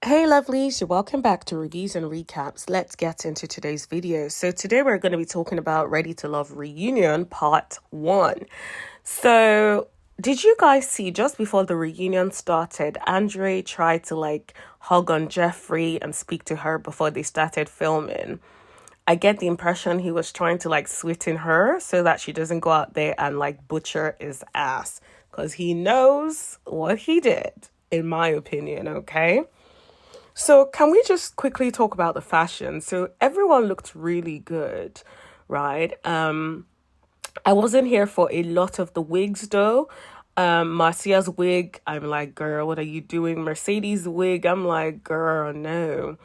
Hey lovelies, you're welcome back to Reviews and Recaps. Let's get into today's video. So today we're going to be talking about Ready to Love Reunion Part 1. So did you guys see just before the reunion started, Andre tried to hug on Jeffrey and speak to her before they started filming? I get the impression he was trying to sweeten her so that she doesn't go out there and butcher his ass, because he knows what he did, in my opinion, okay? So can we just quickly talk about the fashion? So everyone looked really good, right? I wasn't here for a lot of the wigs though. Marcia's wig, I'm like, girl, what are you doing? Mercedes' wig, I'm like, girl, no.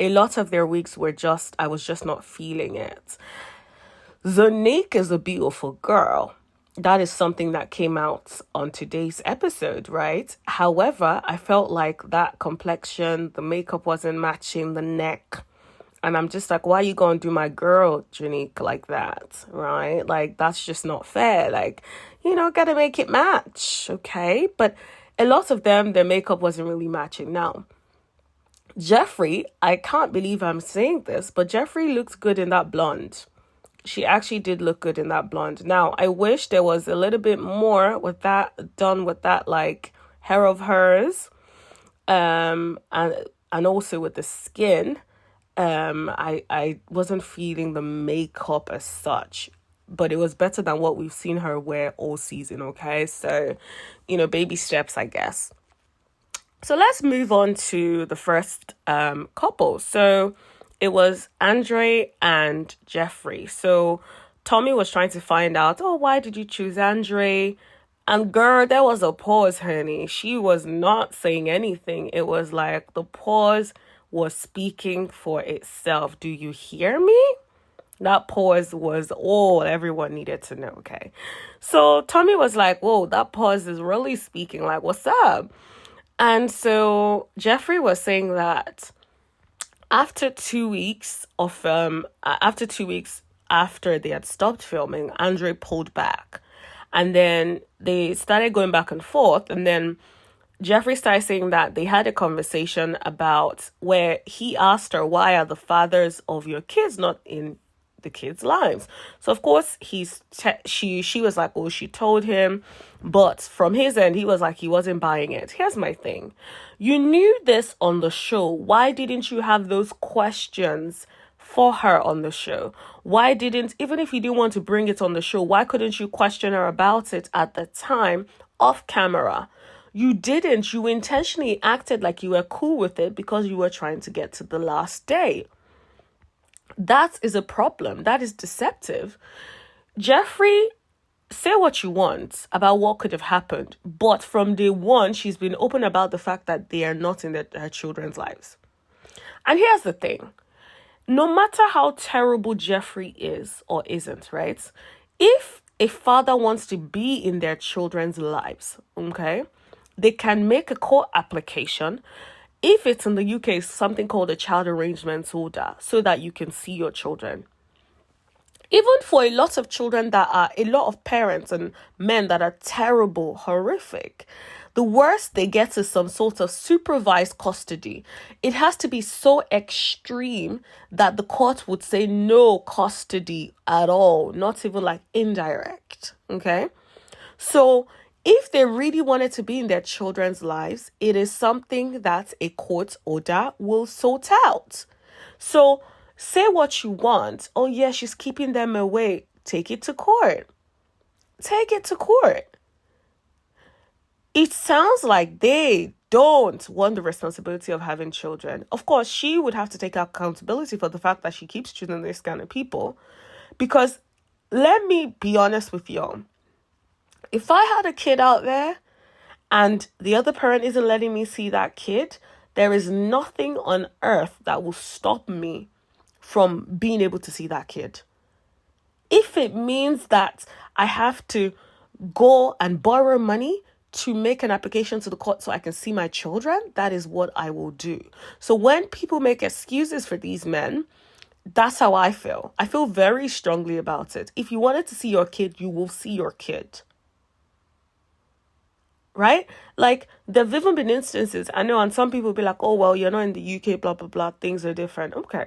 A lot of their wigs were I was just not feeling it. Zonique is a beautiful girl. That is something that came out on today's episode, right? However, I felt like that complexion, the makeup wasn't matching the neck. And I'm just like, why are you going to do my girl, Janique, like that, right? That's just not fair. Gotta make it match, okay? But a lot of them, their makeup wasn't really matching. Now, Jeffrey, I can't believe I'm saying this, but Jeffrey looks good in that blonde. She actually did look good in that blonde. Now, I wish there was a little bit more with that done with that hair of hers, and also with the skin. I wasn't feeling the makeup as such, but it was better than what we've seen her wear all season. Okay, so baby steps, I guess. So let's move on to the first couple. So it was Andre and Jeffrey. So Tommy was trying to find out, why did you choose Andre? And girl, there was a pause, honey. She was not saying anything. It was like the pause was speaking for itself. Do you hear me? That pause was all everyone needed to know, okay? So Tommy was like, whoa, that pause is really speaking. What's up? And so Jeffrey was saying that after 2 weeks after they had stopped filming, Andre pulled back. And then they started going back and forth. And then Jeffrey started saying that they had a conversation about where he asked her, why are the fathers of your kids not in the kids' lives? So of course she was like, she told him, but from his end he was like, he wasn't buying it. Here's my thing. You knew this on the show. Why didn't you have those questions for her on the show? Why didn't, even if you didn't want to bring it on the show, why couldn't you question her about it at the time off camera? You didn't. You intentionally acted like you were cool with it because you were trying to get to the last day. That is a problem. That is deceptive. Jeffrey, say what you want about what could have happened, but from day one, she's been open about the fact that they are not in her children's lives. And here's the thing. No matter how terrible Jeffrey is or isn't, right? If a father wants to be in their children's lives, okay, they can make a court application. If it's in the UK, it's something called a child arrangement order, so that you can see your children. Even for a lot of children that are, a lot of parents and men that are terrible, horrific, the worst they get is some sort of supervised custody. It has to be so extreme that the court would say no custody at all, not even indirect, okay? So if they really wanted to be in their children's lives, it is something that a court order will sort out. So say what you want. Oh, yeah, she's keeping them away. Take it to court. Take it to court. It sounds like they don't want the responsibility of having children. Of course, she would have to take accountability for the fact that she keeps choosing this kind of people. Because let me be honest with y'all. If I had a kid out there and the other parent isn't letting me see that kid, there is nothing on earth that will stop me from being able to see that kid. If it means that I have to go and borrow money to make an application to the court so I can see my children, that is what I will do. So when people make excuses for these men, that's how I feel. I feel very strongly about it. If you wanted to see your kid, you will see your kid. right? Like, there've even been instances, I know, and some people will be like, oh, well, you're not in the UK, blah, blah, blah, things are different. Okay.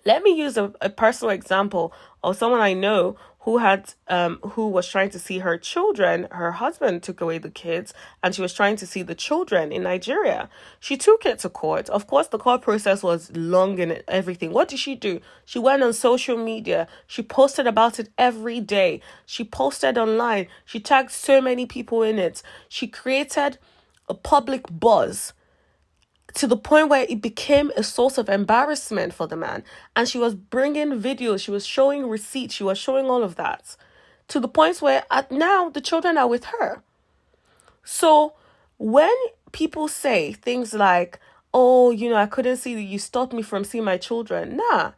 Let me use a personal example of someone I know who was trying to see her children. Her husband took away the kids and she was trying to see the children in Nigeria. She took it to court. Of course, the court process was long and everything. What did she do? She went on social media. She posted about it every day. She posted online. She tagged so many people in it. She created a public buzz to the point where it became a source of embarrassment for the man. And she was bringing videos, she was showing receipts, she was showing all of that. To the point where now the children are with her. So when people say things like, oh, I couldn't see you, stopped me from seeing my children. Nah,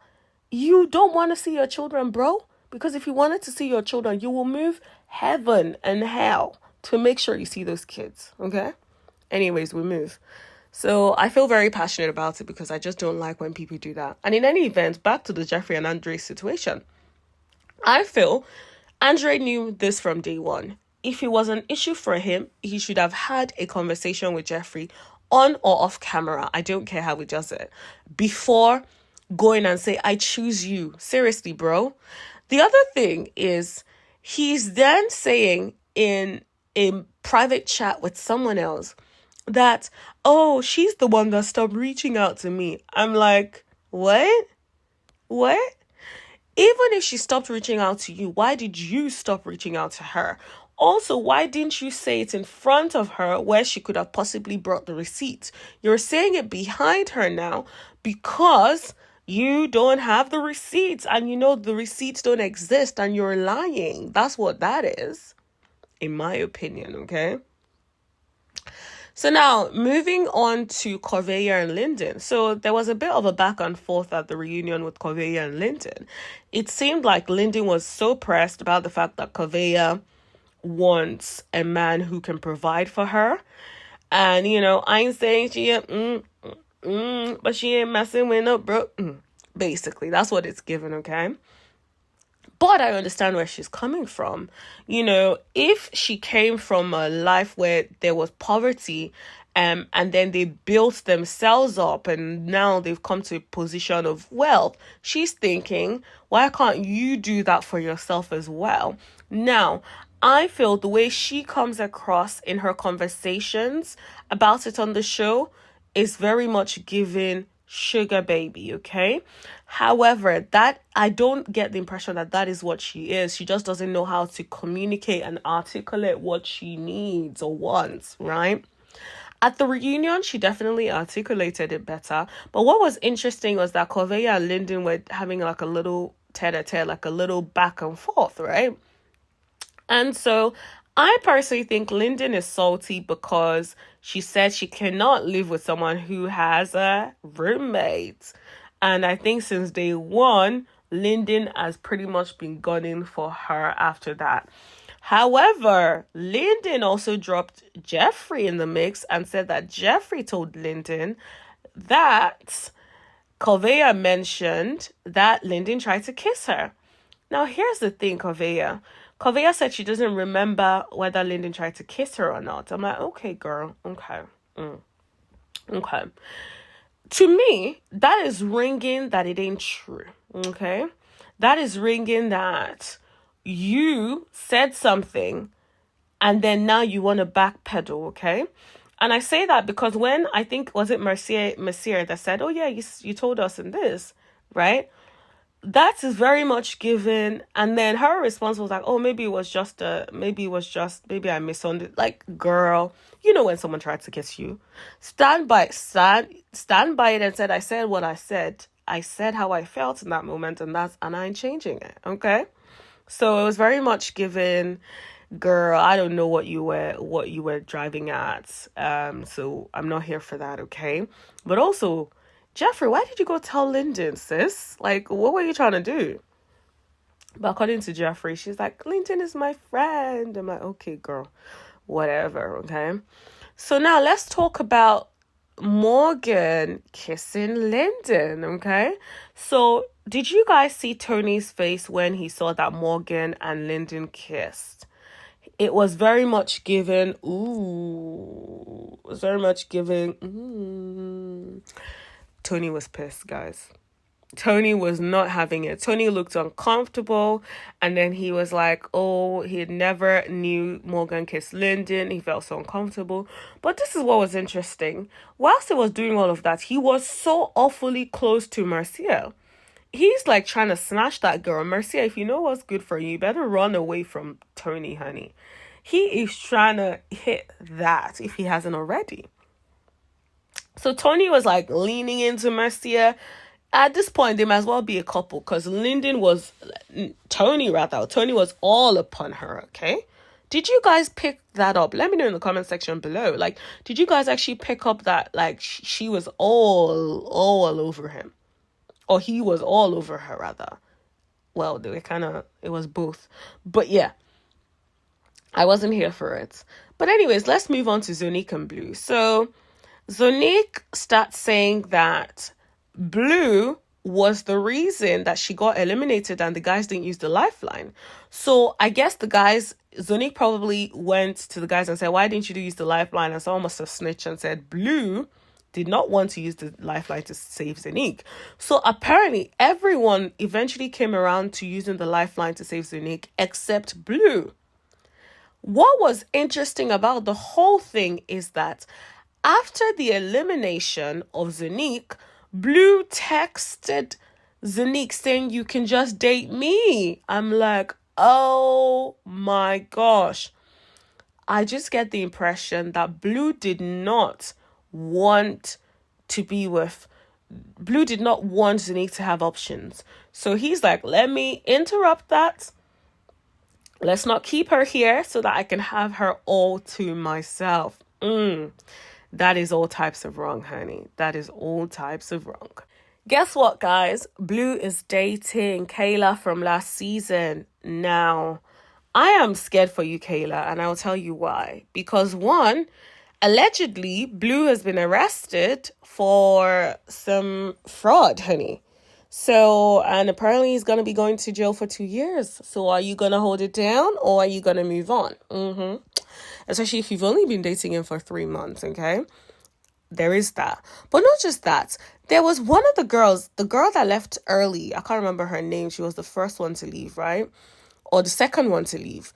you don't want to see your children, bro. Because if you wanted to see your children, you will move heaven and hell to make sure you see those kids. Okay? Anyways, we move. So I feel very passionate about it because I just don't like when people do that. And in any event, back to the Jeffrey and Andre situation. I feel Andre knew this from day one. If it was an issue for him, he should have had a conversation with Jeffrey on or off camera. I don't care how he does it. Before going and say, I choose you. Seriously, bro. The other thing is he's then saying in a private chat with someone else that, oh, she's the one that stopped reaching out to me. I'm like, what? What? Even if she stopped reaching out to you, why did you stop reaching out to her? Also, why didn't you say it in front of her where she could have possibly brought the receipt? You're saying it behind her now because you don't have the receipts and the receipts don't exist and you're lying. That's what that is, in my opinion, okay? So now, moving on to Corveya and Lyndon. So there was a bit of a back and forth at the reunion with Corveya and Lyndon. It seemed like Lyndon was so pressed about the fact that Corveya wants a man who can provide for her. And, I ain't saying she ain't, but she ain't messing with no bro. Basically, that's what it's given, okay? But I understand where she's coming from. If she came from a life where there was poverty, and then they built themselves up and now they've come to a position of wealth, she's thinking, why can't you do that for yourself as well? Now, I feel the way she comes across in her conversations about it on the show is very much giving sugar baby, okay? However, that I don't get the impression that is what she is. She just doesn't know how to communicate and articulate what she needs or wants, right? At the reunion, she definitely articulated it better. But what was interesting was that Corveya and Lyndon were having like a little tete-a-tete, like a little back and forth, right? And so I personally think Lyndon is salty because she said she cannot live with someone who has a roommate. And I think since day one, Lyndon has pretty much been gunning for her after that. However, Lyndon also dropped Jeffrey in the mix and said that Jeffrey told Lyndon that Corveya mentioned that Lyndon tried to kiss her. Now, here's the thing, Corveya. Corveya said she doesn't remember whether Lyndon tried to kiss her or not. I'm like, okay, girl. Okay. Okay. To me, that is ringing that it ain't true. Okay? That is ringing that you said something and then now you want to backpedal, okay? And I say that because when I think, was it Mercier that said, oh yeah, you told us in this, right? That is very much given. And then her response was like, oh, maybe I misunderstood. Like, girl, when someone tried to kiss you, stand by it and said, I said what I said. I said how I felt in that moment and I ain't changing it. Okay. So it was very much given, girl, I don't know what you were driving at. So I'm not here for that. Okay. But also, Jeffrey, why did you go tell Lyndon, sis? Like, what were you trying to do? But according to Jeffrey, she's like, Lyndon is my friend. I'm like, okay, girl, whatever, okay? So now let's talk about Morgan kissing Lyndon, okay? So did you guys see Tony's face when he saw that Morgan and Lyndon kissed? it was very much given, ooh, it was very much given, Tony was pissed, guys. Tony was not having it. Tony looked uncomfortable, and then he was like, oh, he had never knew Morgan kissed Lyndon. He felt so uncomfortable. But this is what was interesting. Whilst he was doing all of that, he was so awfully close to Marcia. He's like trying to snatch that girl. Marcia, if you know what's good for you, you better run away from Tony, honey. He is trying to hit that if he hasn't already. So Tony was like leaning into Marcia. At this point, they might as well be a couple because Tony was all upon her, okay? Did you guys pick that up? Let me know in the comment section below. Like, did you guys actually pick up that, like, she was all over him? Or he was all over her, rather. Well, they were it was both. But yeah, I wasn't here for it. But anyways, let's move on to Zonique and Blue. So Zonique starts saying that Blue was the reason that she got eliminated and the guys didn't use the lifeline. So I guess Zonique probably went to the guys and said, why didn't you use the lifeline? And someone must have snitched and said, Blue did not want to use the lifeline to save Zonique. So apparently everyone eventually came around to using the lifeline to save Zonique except Blue. What was interesting about the whole thing is that after the elimination of Zonique, Blue texted Zonique saying, you can just date me. I'm like, oh my gosh. I just get the impression that Blue did not want Zonique to have options. So he's like, let me interrupt that. Let's not keep her here so that I can have her all to myself. That is all types of wrong, honey. That is all types of wrong. Guess what, guys? Blue is dating Kayla from last season. Now, I am scared for you, Kayla, and I'll tell you why. Because one, allegedly, Blue has been arrested for some fraud, honey. So, and apparently he's going to be going to jail for 2 years. So are you going to hold it down or are you going to move on? Especially if you've only been dating him for 3 months, okay? There is that. But not just that. There was one of the girls, the girl that left early. I can't remember her name. She was the first one to leave, right? Or the second one to leave.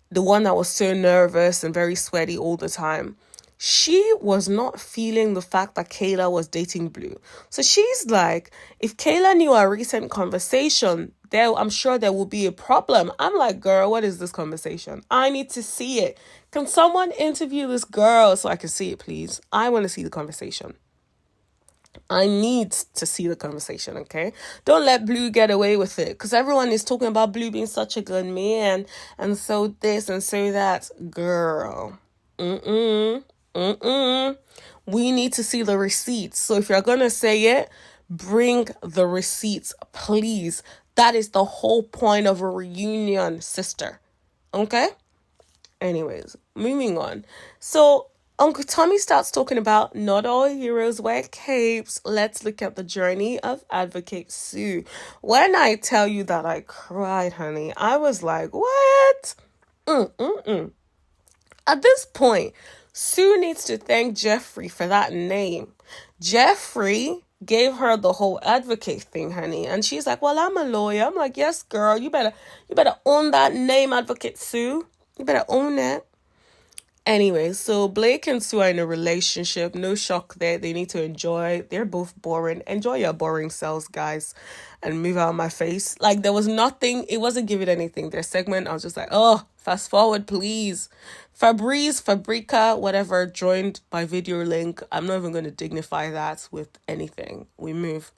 The one that was so nervous and very sweaty all the time. She was not feeling the fact that Kayla was dating Blue. So she's like, if Kayla knew our recent conversation, I'm sure there will be a problem. I'm like, girl, what is this conversation? I need to see it. Can someone interview this girl so I can see it, please? I want to see the conversation. I need to see the conversation, okay? Don't let Blue get away with it. Because everyone is talking about Blue being such a good man. And so this and so that. Girl. We need to see the receipts. So if you're gonna say it, bring the receipts, please. That is the whole point of a reunion, sister. Okay? Anyways, moving on. So Uncle Tommy starts talking about not all heroes wear capes. Let's look at the journey of Advocate Sue. When I tell you that I cried, honey, I was like, what? At this point, Sue needs to thank Jeffrey for that name. Jeffrey gave her the whole advocate thing, honey. And she's like, well, I'm a lawyer. I'm like, yes, girl, you better own that name, Advocate Sue. You better own it. Anyway, so Blake and Sue are in a relationship. No shock there. They need to enjoy. They're both boring. Enjoy your boring selves, guys. And move out of my face. Like, there was nothing. It wasn't giving anything. Their segment, I was just like, oh, fast forward, please. Fabrica, whatever, joined my video link. I'm not even going to dignify that with anything. We move.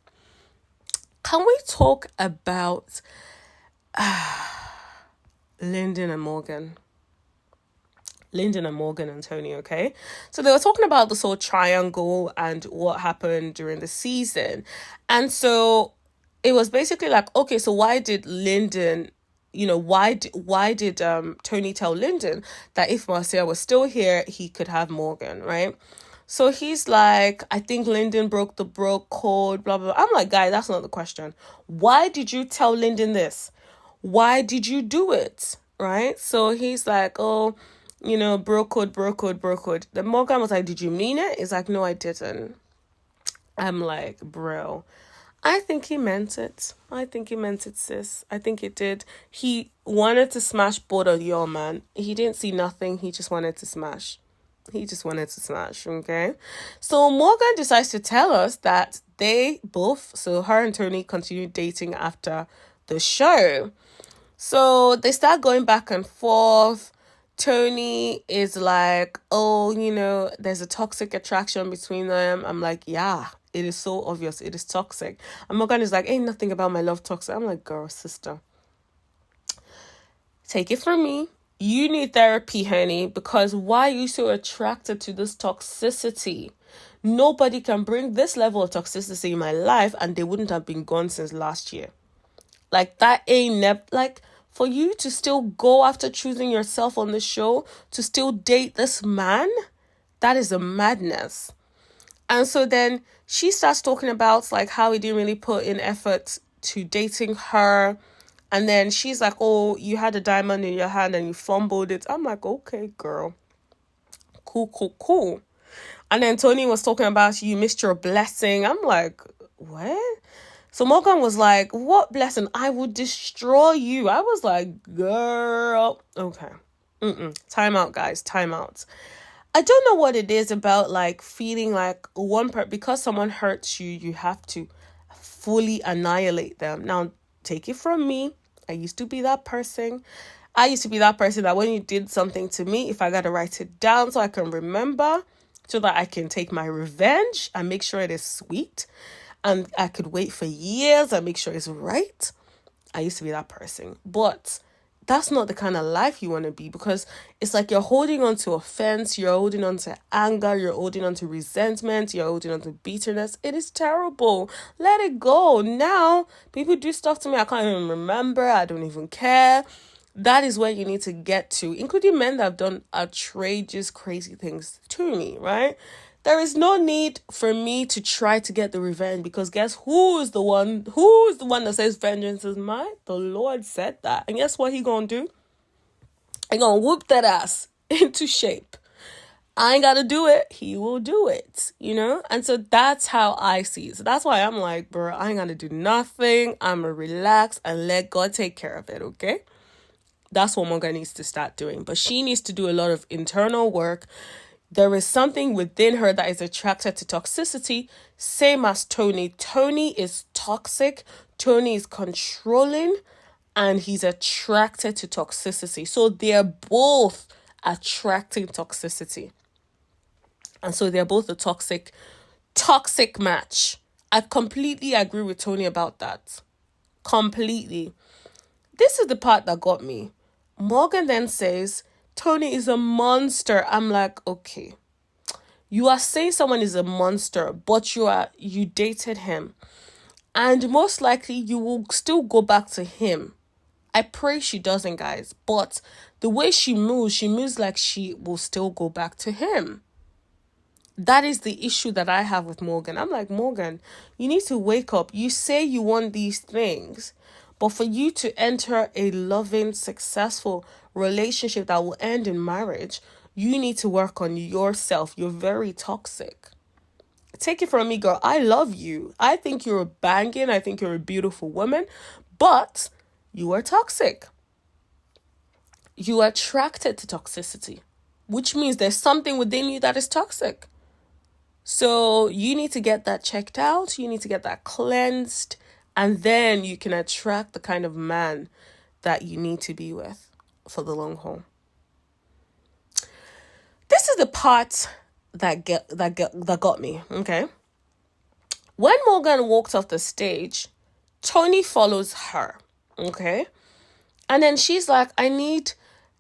Can we talk about Lyndon and Morgan and Tony, okay? So they were talking about this whole triangle and what happened during the season. And so it was basically like, okay, so why did Lyndon, why did Tony tell Lyndon that if Marcia was still here, he could have Morgan, right? So he's like, I think Lyndon broke the bro code, blah, blah, blah. I'm like, guy, that's not the question. Why did you tell Lyndon this? Why did you do it? right? So he's like, oh, bro code, bro code, bro code. Then Morgan was like, did you mean it? He's like, no, I didn't. I'm like, bro, I think he meant it. I think he meant it, sis. I think he did. He wanted to smash both of your man. He didn't see nothing. He just wanted to smash. He just wanted to smash, okay? So Morgan decides to tell us that they both, so her and Tony, continued dating after the show. So they start going back and forth. Tony is like, oh, there's a toxic attraction between them. I'm like, yeah, it is so obvious. It is toxic. And Morgan is like, ain't nothing about my love toxic. I'm like, girl, sister, take it from me. You need therapy, honey, because why are you so attracted to this toxicity? Nobody can bring this level of toxicity in my life and they wouldn't have been gone since last year. Like, that ain't like, for you to still go after choosing yourself on the show, to still date this man, that is a madness. And so then she starts talking about like how he didn't really put in effort to dating her. And then she's like, oh, you had a diamond in your hand and you fumbled it. I'm like, okay, girl. Cool, cool, cool. And then Tony was talking about you missed your blessing. I'm like, what? So Morgan was like, what blessing? I would destroy you. I was like, girl. Okay. Time out, guys. Time out. I don't know what it is about like feeling like because someone hurts you, you have to fully annihilate them. Now, take it from me. I used to be that person. I used to be that person that when you did something to me, if I got to write it down so I can remember, so that I can take my revenge and make sure it is sweet, and I could wait for years and make sure it's right. I used to be that person. But that's not the kind of life you want to be, because it's like you're holding on to offense, you're holding on to anger, you're holding on to resentment, you're holding on to bitterness. It is terrible. Let it go. Now, people do stuff to me I can't even remember. I don't even care. That is where you need to get to, including men that have done outrageous, crazy things to me, right? There is no need for me to try to get the revenge, because guess who is the one that says vengeance is mine? The Lord said that. And guess what he gonna do? He gonna whoop that ass into shape. I ain't gotta do it. He will do it, And so that's how I see it. So that's why I'm like, bro, I ain't gotta do nothing. I'm gonna relax and let God take care of it, okay? That's what Morgan needs to start doing. But she needs to do a lot of internal work. There is something within her that is attracted to toxicity, same as Tony. Tony is toxic, Tony is controlling, and he's attracted to toxicity. So they're both attracting toxicity. And so they're both a toxic match. I completely agree with Tony about that. Completely. This is the part that got me. Morgan then says, Tony is a monster. I'm like, okay. You are saying someone is a monster, but you dated him. And most likely you will still go back to him. I pray she doesn't, guys. But the way she moves like she will still go back to him. That is the issue that I have with Morgan. I'm like, Morgan, you need to wake up. You say you want these things, but for you to enter a loving, successful relationship that will end in marriage, you need to work on yourself. You're very toxic. Take it from me, girl. I love you. I think you're banging. I think you're a beautiful woman, but you are toxic. You are attracted to toxicity, which means there's something within you that is toxic. So you need to get that checked out. You need to get that cleansed. And then you can attract the kind of man that you need to be with for the long haul. This is the part that got me, okay? When Morgan walked off the stage, Tony follows her, okay? And then she's like, I need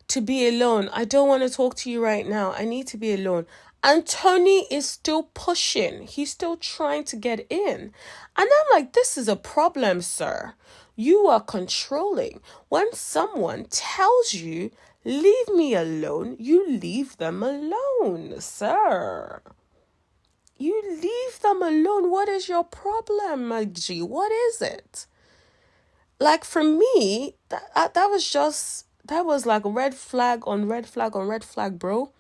to be alone. I don't want to talk to you right now. I need to be alone. And Tony is still pushing. He's still trying to get in. And I'm like, this is a problem, sir. You are controlling. When someone tells you, leave me alone, you leave them alone, sir. You leave them alone. What is your problem, my G? What is it? Like, for me, that was just That was like red flag on red flag on red flag, bro.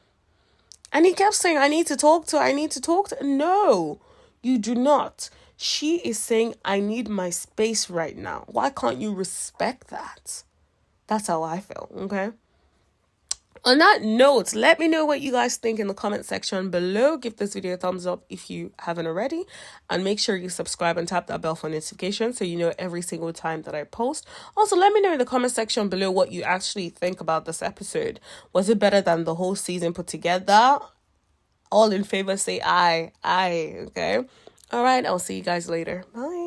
And he kept saying, I need to talk to her. I need to talk to her. No, you do not. She is saying, I need my space right now. Why can't you respect that? That's how I feel, okay? On that note, let me know what you guys think in the comment section below. Give this video a thumbs up if you haven't already. And make sure you subscribe and tap that bell for notifications so you know every single time that I post. Also, let me know in the comment section below what you actually think about this episode. Was it better than the whole season put together? All in favor say aye, okay? All right, I'll see you guys later. Bye.